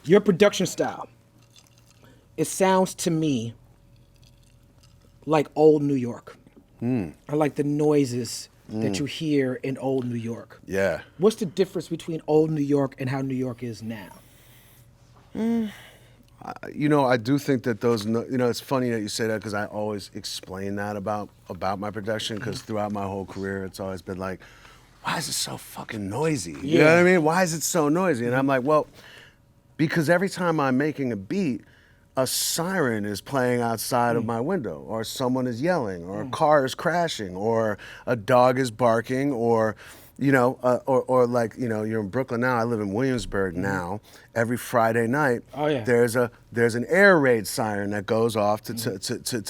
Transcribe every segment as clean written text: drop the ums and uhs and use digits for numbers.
Your production style, it sounds to me like old New York. I like the noises that you hear in old New York. Yeah. What's the difference between old New York and how New York is now? I do think that it's funny that you say that because I always explain that about my production because throughout my whole career, it's always been like, why is it so fucking noisy? You know what I mean? Why is it so noisy? And I'm like, well, because every time I'm making a beat, a siren is playing outside of my window, or someone is yelling, or a car is crashing, or a dog is barking, or or like, you're in Brooklyn now. I live in Williamsburg now. Every Friday night, there's an air raid siren that goes off to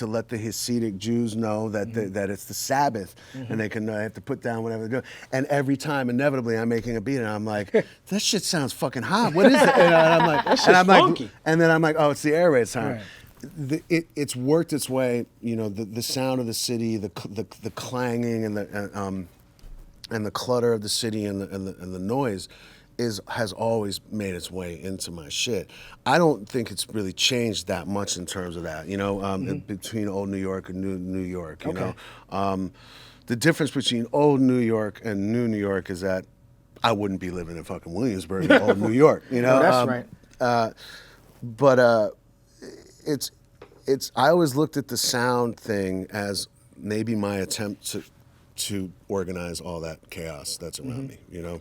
let the Hasidic Jews know that that it's the Sabbath and they have to put down whatever they're doing. And every time, inevitably, I'm making a beat and I'm like, that shit sounds fucking hot. What is it? And I'm like, that shit's funky. And then I'm like, oh, it's the air raid siren. Right. It's worked its way. The sound of the city, the clanging and the clutter of the city and the noise has always made its way into my shit. I don't think it's really changed that much in terms of that, between old New York and new York, you know. The difference between old New York and new York is that I wouldn't be living in fucking Williamsburg in old New York, you know. No, that's right. But it's I always looked at the sound thing as maybe my attempt to organize all that chaos that's around me, you know?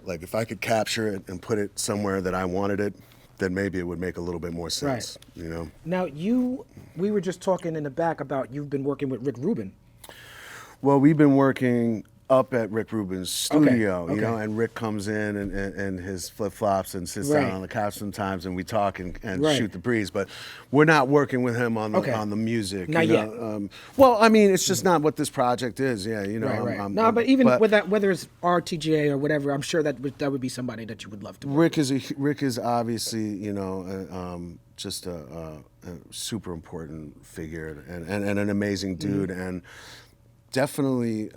Like if I could capture it and put it somewhere that I wanted it, then maybe it would make a little bit more sense, you know? Now we were just talking in the back about you've been working with Rick Rubin. Well, we've been working up at Rick Rubin's studio, you know, and Rick comes in and his flip-flops and sits down on the couch sometimes and we talk and shoot the breeze, but we're not working with him on the music. Not you yet. know? Well, I mean, it's just not what this project is, you know. Right. But even with that, whether it's RTJ or whatever, I'm sure that would be somebody that you would love to work with. Rick is obviously, you know, just a super important figure and an amazing dude and definitely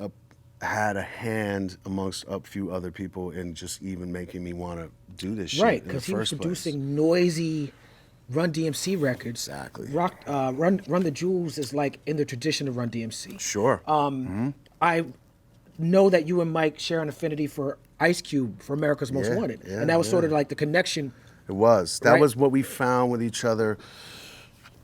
had a hand amongst a few other people in just even making me want to do this shit. Right, because he was producing noisy Run DMC records. Exactly. Run the Jewels is like in the tradition of Run DMC. Sure. I know that you and Mike share an affinity for Ice Cube for America's Most Wanted, and that was sort of like the connection. It was. That was what we found with each other.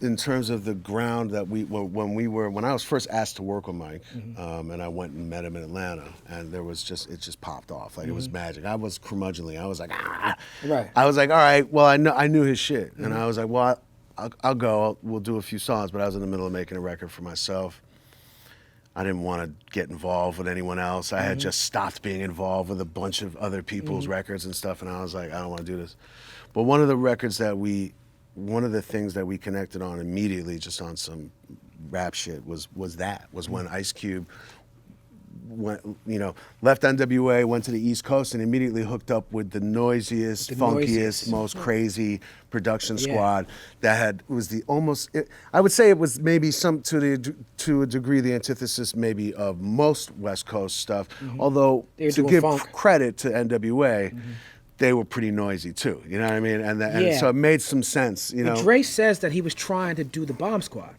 In terms of the ground that when I was first asked to work with Mike, and I went and met him in Atlanta, and it just popped off like it was magic. I was curmudgeonly. I was like, Right. I was like, all right, well, I knew his shit, and I was like, well, I'll go. We'll do a few songs, but I was in the middle of making a record for myself. I didn't want to get involved with anyone else. I had just stopped being involved with a bunch of other people's records and stuff, and I was like, I don't want to do this. But one of the things that we connected on immediately, just on some rap shit, was when Ice Cube left NWA, went to the East Coast, and immediately hooked up with the noisiest, funkiest, most crazy production squad that I would say it was maybe to a degree the antithesis maybe of most West Coast stuff. Although to give credit to NWA. They were pretty noisy too, you know what I mean? And so it made some sense, you know. But Dre says that he was trying to do the Bomb Squad.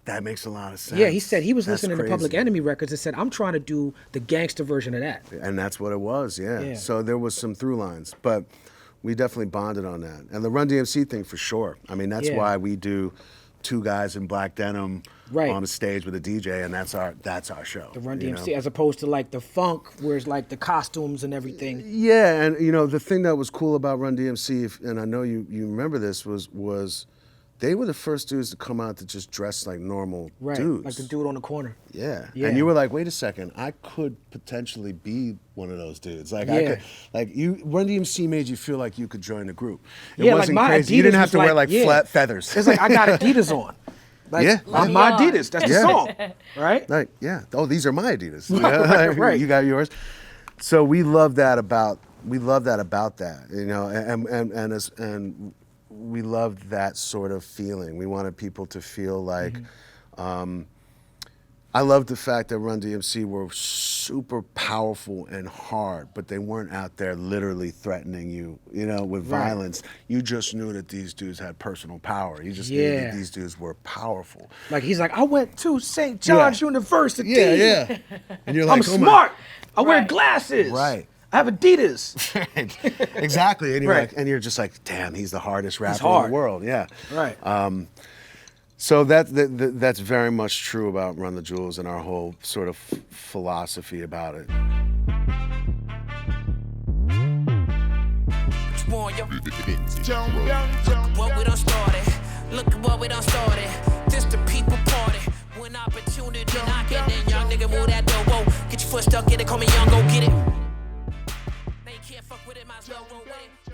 That makes a lot of sense. Yeah, he said he was listening to Public Enemy records and said, I'm trying to do the gangster version of that. And that's what it was, yeah. So there was some through lines, but we definitely bonded on that. And the Run DMC thing for sure. I mean, that's why we do two guys in black denim on a stage with a DJ, and that's our show. The Run DMC, as opposed to like the funk, where it's like the costumes and everything. Yeah, and you know the thing that was cool about Run DMC, and I know you remember this, was they were the first dudes to come out to just dress like normal dudes. Like the dude on the corner. Yeah, and you were like, wait a second, I could potentially be one of those dudes. Like I could, Run DMC made you feel like you could join the group. It wasn't like my crazy. Adidas You didn't have to wear like yeah. flat feathers. It's like I got Adidas on. Like, I'm my Adidas. That's the song, right? Like, yeah. Oh, these are my Adidas. Right. You got yours. So we love that about that, you know, and we loved that sort of feeling. We wanted people to feel like I love the fact that Run DMC were super powerful and hard, but they weren't out there literally threatening you, you know, with violence. You just knew that these dudes had personal power. You just knew that these dudes were powerful. Like he's like, I went to St. John's University. Yeah. And you're like, I'm smart. I wear glasses. Right. I have Adidas. Exactly. And you're like, and you're just like, damn, he's the hardest rapper in the world. Yeah. Right. So that's very much true about Run the Jewels and our whole sort of philosophy about it. What we done started. Look at what we done started. This the people party. When opportunity knocking, then young nigga move that door. Whoa, get your foot stuck, get it, call me young, go get it. They can't fuck with it, might as well roll with it.